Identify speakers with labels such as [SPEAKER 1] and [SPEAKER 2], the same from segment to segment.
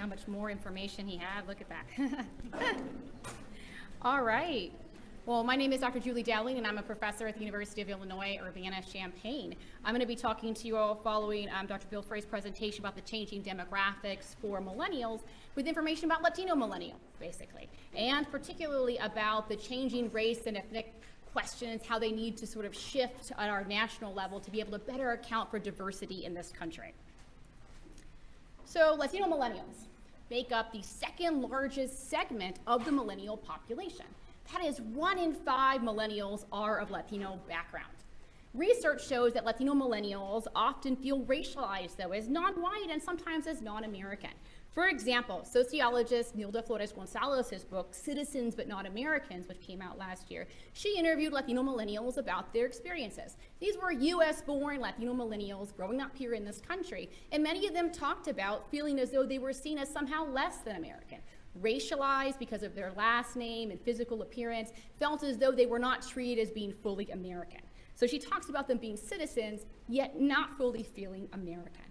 [SPEAKER 1] how much more information he had. Look at that. All right. Well, my name is Dr. Julie Dowling, and I'm a professor at the University of Illinois, Urbana-Champaign. I'm going to be talking to you all following Dr. Bill Frey's presentation about the changing demographics for millennials with information about Latino millennials, basically, and particularly about the changing race and ethnic questions, how they need to sort of shift at our national level to be able to better account for diversity in this country. So Latino millennials make up the second largest segment of the millennial population. That is, 1 in 5 millennials are of Latino background. Research shows that Latino millennials often feel racialized, though, as non-white and sometimes as non-American. For example, sociologist Nilda Flores Gonzalez's book, Citizens But Not Americans, which came out last year, she interviewed Latino millennials about their experiences. These were US-born Latino millennials growing up here in this country, and many of them talked about feeling as though they were seen as somehow less than American, racialized because of their last name and physical appearance, felt as though they were not treated as being fully American. So she talks about them being citizens, yet not fully feeling American.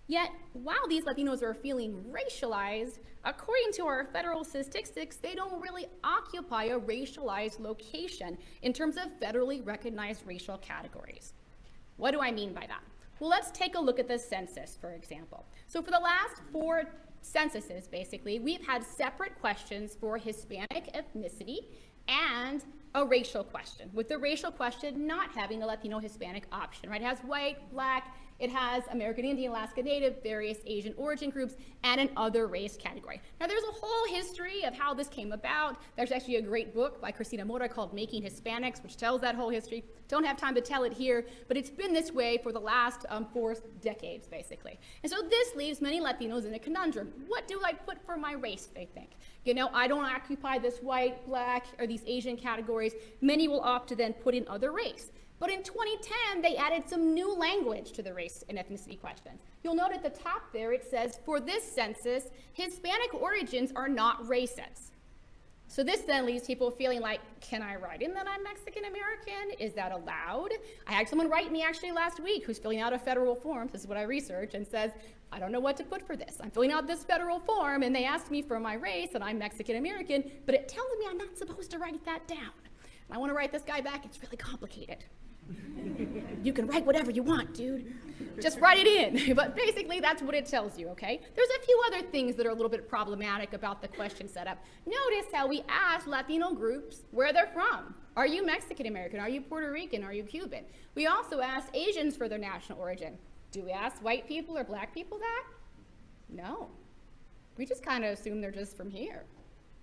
[SPEAKER 1] Yet, while these Latinos are feeling racialized, according to our federal statistics, they don't really occupy a racialized location in terms of federally recognized racial categories. What do I mean by that? Well, let's take a look at the census, for example. So for the last 4 censuses, basically, we've had separate questions for Hispanic ethnicity and a racial question, with the racial question not having the Latino-Hispanic option, right? It has white, black, it has American Indian, Alaska Native, various Asian origin groups, and an other race category. Now, there's a whole history of how this came about. There's actually a great book by Christina Mora called Making Hispanics, which tells that whole history. Don't have time to tell it here, but it's been this way for the last 4 decades, basically. And so this leaves many Latinos in a conundrum. What do I put for my race, they think? You know, I don't occupy this white, black, or these Asian categories. Many will opt to then put in other race. But in 2010, they added some new language to the race and ethnicity question. You'll note at the top there, it says, for this census, Hispanic origins are not races. So this then leaves people feeling like, can I write in that I'm Mexican American? Is that allowed? I had someone write me actually last week who's filling out a federal form, this is what I researched, and says, I don't know what to put for this. I'm filling out this federal form, and they asked me for my race, and I'm Mexican American, but it tells me I'm not supposed to write that down. And I want to write this guy back, it's really complicated. You can write whatever you want, dude. Just write it in. But basically, that's what it tells you, okay? There's a few other things that are a little bit problematic about the question setup. Notice how we ask Latino groups where they're from. Are you Mexican American? Are you Puerto Rican? Are you Cuban? We also ask Asians for their national origin. Do we ask white people or black people that? No. We just kind of assume they're just from here.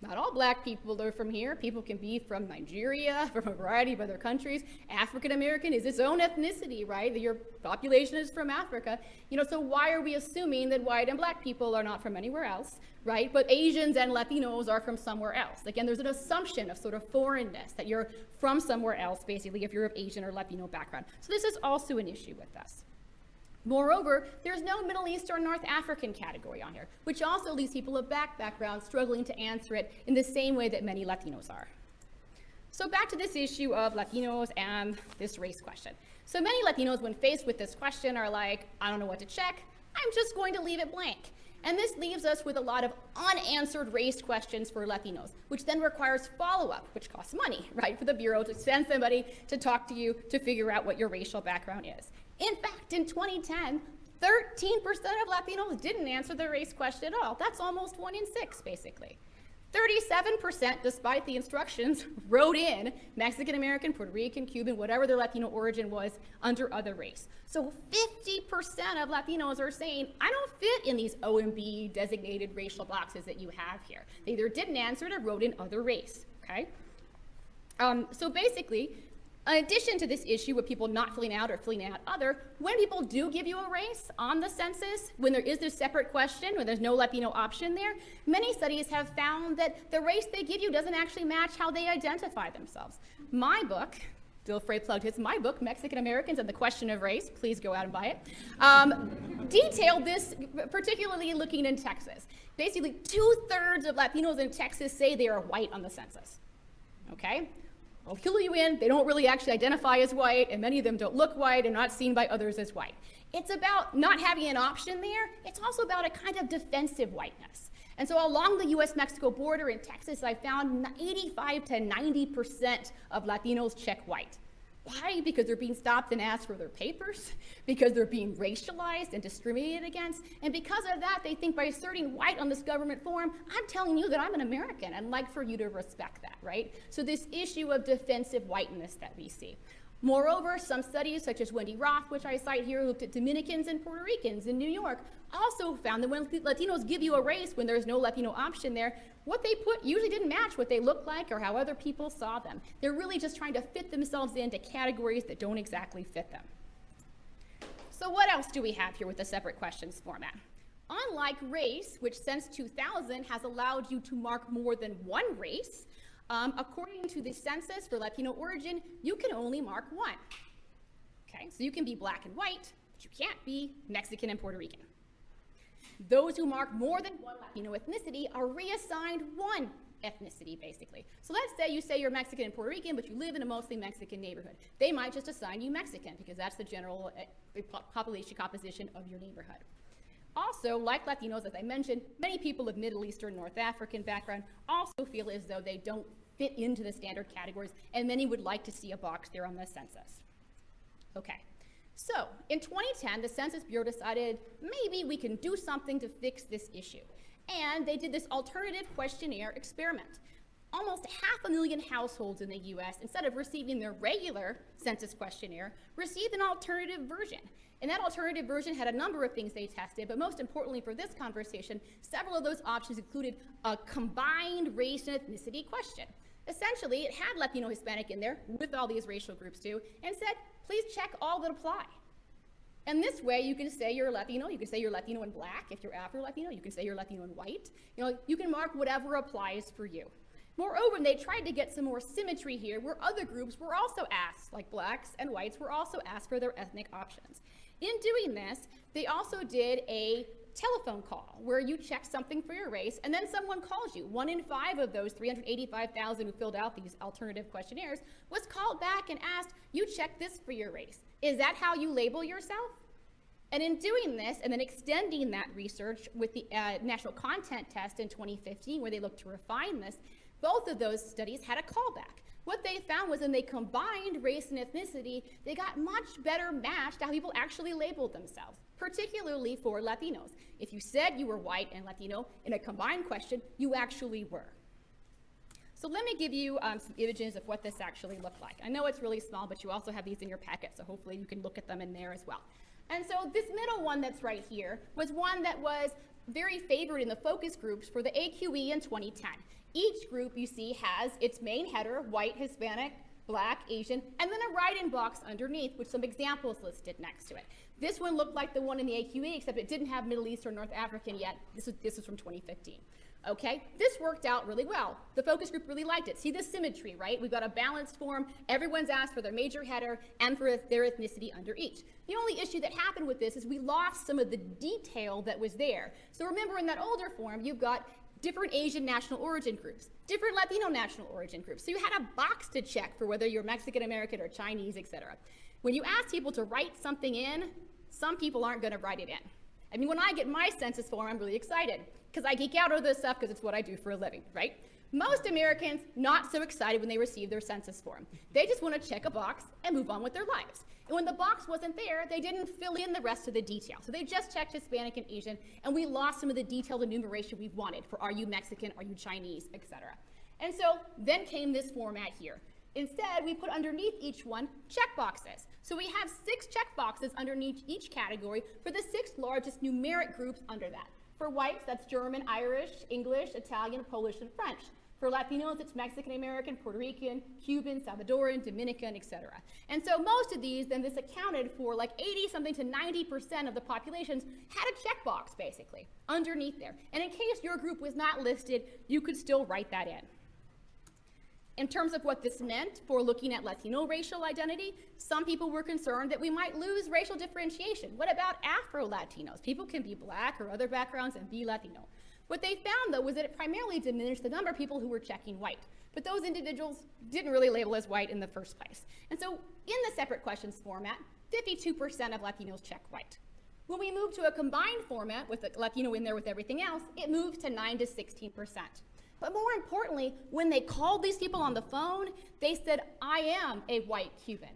[SPEAKER 1] Not all black people are from here. People can be from Nigeria, from a variety of other countries. African American is its own ethnicity, right? Your population is from Africa. You know, so why are we assuming that white and black people are not from anywhere else, right? But Asians and Latinos are from somewhere else. Again, there's an assumption of sort of foreignness, that you're from somewhere else, basically, if you're of Asian or Latino background. So this is also an issue with us. Moreover, there's no Middle East or North African category on here, which also leaves people of background struggling to answer it in the same way that many Latinos are. So back to this issue of Latinos and this race question. So many Latinos, when faced with this question, are like, I don't know what to check, I'm just going to leave it blank. And this leaves us with a lot of unanswered race questions for Latinos, which then requires follow-up, which costs money, right, for the Bureau to send somebody to talk to you to figure out what your racial background is. In fact, in 2010, 13% of Latinos didn't answer the race question at all. That's almost 1 in 6, basically. 37%, despite the instructions, wrote in Mexican American, Puerto Rican, Cuban, whatever their Latino origin was, under other race. So 50% of Latinos are saying, I don't fit in these OMB designated racial boxes that you have here. They either didn't answer it or wrote in other race, okay? So basically, in addition to this issue of people not filling out or filling out other, when people do give you a race on the census, when there is this separate question, when there's no Latino option there, many studies have found that the race they give you doesn't actually match how they identify themselves. My book, Bill Frey plugged his, my book, Mexican Americans and the Question of Race, please go out and buy it, detailed this, particularly looking in Texas. Basically, 2/3 of Latinos in Texas say they are white on the census, okay? I'll fill you in, they don't really actually identify as white, and many of them don't look white and not seen by others as white. It's about not having an option there. It's also about a kind of defensive whiteness. And so along the US-Mexico border in Texas, I found 85 to 90% of Latinos check white. Why? Because they're being stopped and asked for their papers, because they're being racialized and discriminated against, and because of that, they think by asserting white on this government form, I'm telling you that I'm an American, and I'd like for you to respect that, right? So this issue of defensive whiteness that we see. Moreover, some studies, such as Wendy Roth, which I cite here, looked at Dominicans and Puerto Ricans in New York, also found that when Latinos give you a race when there's no Latino option there, what they put usually didn't match what they looked like or how other people saw them. They're really just trying to fit themselves into categories that don't exactly fit them. So what else do we have here with the separate questions format? Unlike race, which since 2000 has allowed you to mark more than one race, according to the census for Latino origin, you can only mark one. Okay, so you can be black and white, but you can't be Mexican and Puerto Rican. Those who mark more than one Latino ethnicity are reassigned one ethnicity, basically. So let's say you're Mexican and Puerto Rican, but you live in a mostly Mexican neighborhood. They might just assign you Mexican because that's the general population composition of your neighborhood. Also, like Latinos, as I mentioned, many people of Middle Eastern, North African background also feel as though they don't fit into the standard categories, and many would like to see a box there on the census. Okay. So, in 2010, the Census Bureau decided maybe we can do something to fix this issue. And they did this alternative questionnaire experiment. Almost 500,000 households in the US, instead of receiving their regular census questionnaire, received an alternative version. And that alternative version had a number of things they tested, but most importantly for this conversation, several of those options included a combined race and ethnicity question. Essentially, it had Latino Hispanic in there, with all these racial groups too, and said, please check all that apply. And this way, you can say you're Latino, you can say you're Latino and black. If you're Afro-Latino, you can say you're Latino and white. You know, you can mark whatever applies for you. Moreover, they tried to get some more symmetry here, where other groups were also asked, like blacks and whites were also asked for their ethnic options. In doing this, they also did a telephone call where you check something for your race and then someone calls you. 1 in 5 of those 385,000 who filled out these alternative questionnaires was called back and asked, you check this for your race. Is that how you label yourself? And in doing this and then extending that research with the National Content Test in 2015 where they looked to refine this, both of those studies had a callback. What they found was when they combined race and ethnicity, they got much better matched to how people actually labeled themselves, particularly for Latinos. If you said you were white and Latino in a combined question, you actually were. So let me give you some images of what this actually looked like. I know it's really small, but you also have these in your packet, so hopefully you can look at them in there as well. And so this middle one that's right here was one that was very favored in the focus groups for the AQE in 2010. Each group you see has its main header, white, Hispanic, black, Asian, and then a write-in box underneath with some examples listed next to it. This one looked like the one in the AQE, except it didn't have Middle East or North African yet. This was from 2015. Okay, this worked out really well. The focus group really liked it. See the symmetry, right? We've got a balanced form. Everyone's asked for their major header and for their ethnicity under each. The only issue that happened with this is we lost some of the detail that was there. So remember in that older form, you've got different Asian national origin groups, different Latino national origin groups. So you had a box to check for whether you're Mexican American or Chinese, etc. When you ask people to write something in, some people aren't going to write it in. I mean, when I get my census form, I'm really excited because I geek out over this stuff because it's what I do for a living, right? Most Americans not so excited when they receive their census form. They just want to check a box and move on with their lives. And when the box wasn't there, they didn't fill in the rest of the detail. So they just checked Hispanic and Asian, and we lost some of the detailed enumeration we wanted for are you Mexican, are you Chinese, etc. And so then came this format here. Instead, we put underneath each one check boxes. So we have 6 check boxes underneath each category for the 6 largest numeric groups under that. For whites, that's German, Irish, English, Italian, Polish, and French. For Latinos, it's Mexican American, Puerto Rican, Cuban, Salvadoran, Dominican, etc. And so most of these, then this accounted for like 80-something to 90% of the populations had a checkbox, basically, underneath there. And in case your group was not listed, you could still write that in. In terms of what this meant for looking at Latino racial identity, some people were concerned that we might lose racial differentiation. What about Afro-Latinos? People can be black or other backgrounds and be Latino. What they found, though, was that it primarily diminished the number of people who were checking white. But those individuals didn't really label as white in the first place. And so in the separate questions format, 52% of Latinos check white. When we moved to a combined format with the Latino in there with everything else, it moved to 9 to 16%. But more importantly, when they called these people on the phone, they said, I am a white Cuban.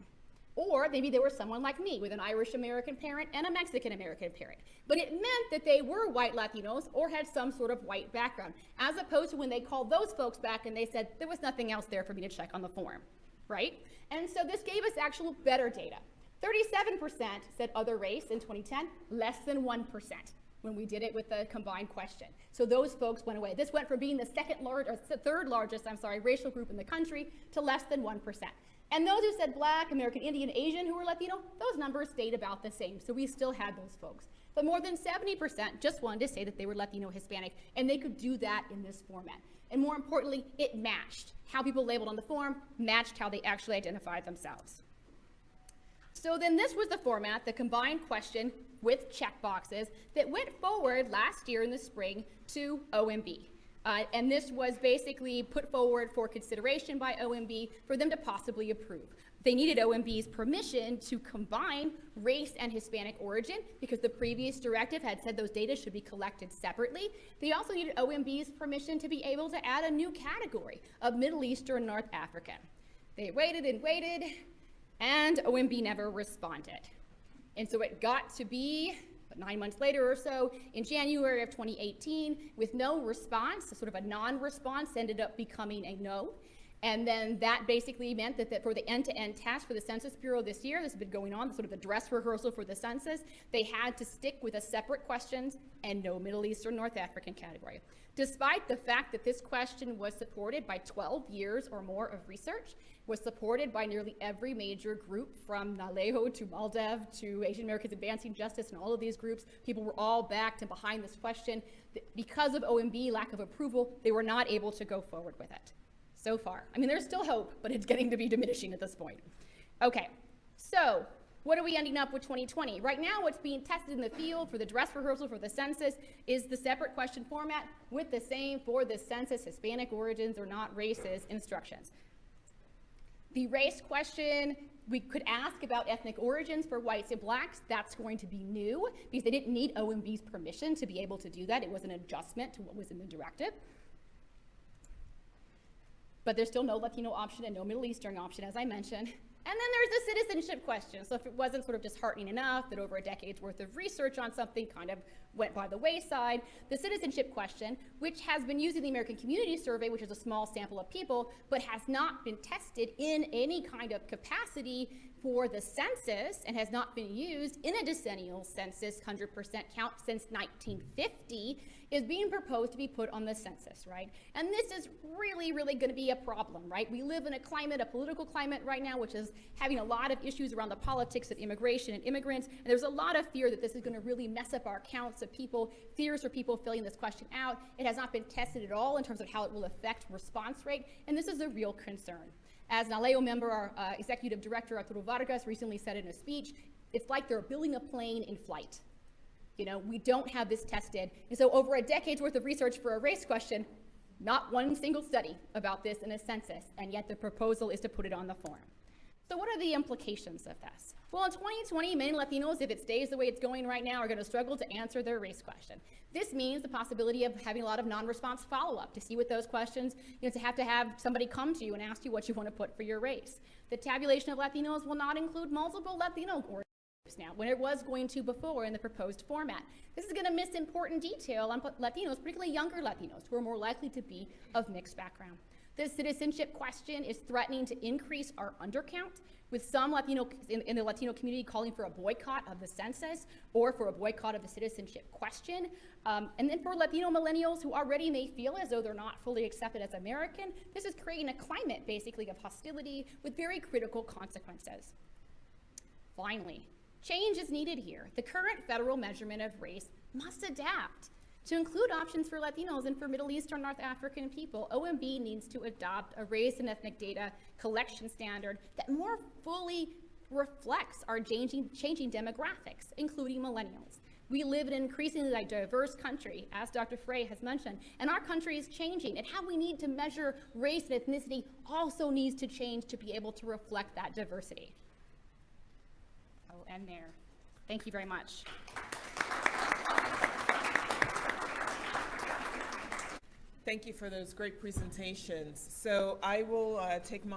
[SPEAKER 1] Or maybe they were someone like me with an Irish American parent and a Mexican American parent. But it meant that they were white Latinos or had some sort of white background, as opposed to when they called those folks back and they said, there was nothing else there for me to check on the form, right? And so this gave us actual better data. 37% said other race in 2010, less than 1% when we did it with the combined question. So those folks went away. This went from being the third largest racial group in the country to less than 1%. And those who said Black, American Indian, Asian who were Latino, those numbers stayed about the same. So we still had those folks. But more than 70% just wanted to say that they were Latino Hispanic, and they could do that in this format. And more importantly, it matched how people labeled on the form, matched how they actually identified themselves. So then this was the format, the combined question with checkboxes, that went forward last year in the spring to OMB. And this was basically put forward for consideration by OMB for them to possibly approve. They needed OMB's permission to combine race and Hispanic origin because the previous directive had said those data should be collected separately. They also needed OMB's permission to be able to add a new category of Middle Eastern North African. They waited and waited, and OMB never responded. And so it got to be 9 months later or so, in January of 2018, with no response, sort of a non-response ended up becoming a no. And then that basically meant that for the end-to-end task for the Census Bureau this year, this has been going on, sort of the dress rehearsal for the census, they had to stick with a separate questions and no Middle Eastern North African category. Despite the fact that this question was supported by 12 years or more of research, was supported by nearly every major group from NALEJO to MALDEV to Asian Americans Advancing Justice and all of these groups, people were all backed and behind this question. Because of OMB lack of approval, they were not able to go forward with it so far. I mean, there's still hope, but it's getting to be diminishing at this point. Okay, so what are we ending up with 2020? Right now, what's being tested in the field for the dress rehearsal for the census is the separate question format with the same for the census Hispanic origins or not races instructions. The race question, we could ask about ethnic origins for whites and blacks. That's going to be new because they didn't need OMB's permission to be able to do that. It was an adjustment to what was in the directive. But there's still no Latino option and no Middle Eastern option, as I mentioned. And then there's the citizenship question. So if it wasn't sort of disheartening enough that over a decade's worth of research on something kind of went by the wayside, the citizenship question, which has been used in the American Community Survey, which is a small sample of people, but has not been tested in any kind of capacity for the census and has not been used in a decennial census 100% count since 1950, is being proposed to be put on the census, right? And this is really, really going to be a problem, right? We live in a climate, a political climate right now, which is having a lot of issues around the politics of immigration and immigrants, and there's a lot of fear that this is going to really mess up our counts of people, fears for people filling this question out. It has not been tested at all in terms of how it will affect response rate, and this is a real concern. As an NALEJO member, our executive director, Arturo Vargas, recently said in a speech, it's like they're building a plane in flight. You know, we don't have this tested. And so over a decade's worth of research for a race question, not one single study about this in a census, and yet the proposal is to put it on the form. So what are the implications of this? Well, in 2020, many Latinos, if it stays the way it's going right now, are going to struggle to answer their race question. This means the possibility of having a lot of non-response follow-up to see what those questions, to have somebody come to you and ask you what you want to put for your race. The tabulation of Latinos will not include multiple Latino origins now, when it was going to before in the proposed format. This is going to miss important detail on Latinos, particularly younger Latinos, who are more likely to be of mixed background. The citizenship question is threatening to increase our undercount, with some Latino in the Latino community calling for a boycott of the census or for a boycott of the citizenship question. And then for Latino millennials who already may feel as though they're not fully accepted as American, this is creating a climate basically of hostility with very critical consequences. Finally, change is needed here. The current federal measurement of race must adapt. To include options for Latinos and for Middle Eastern North African people, OMB needs to adopt a race and ethnic data collection standard that more fully reflects our changing demographics, including millennials. We live in an increasingly diverse country, as Dr. Frey has mentioned, and our country is changing, and how we need to measure race and ethnicity also needs to change to be able to reflect that diversity. I'll end there. Thank you very much.
[SPEAKER 2] thank you for those great presentations. So I will take my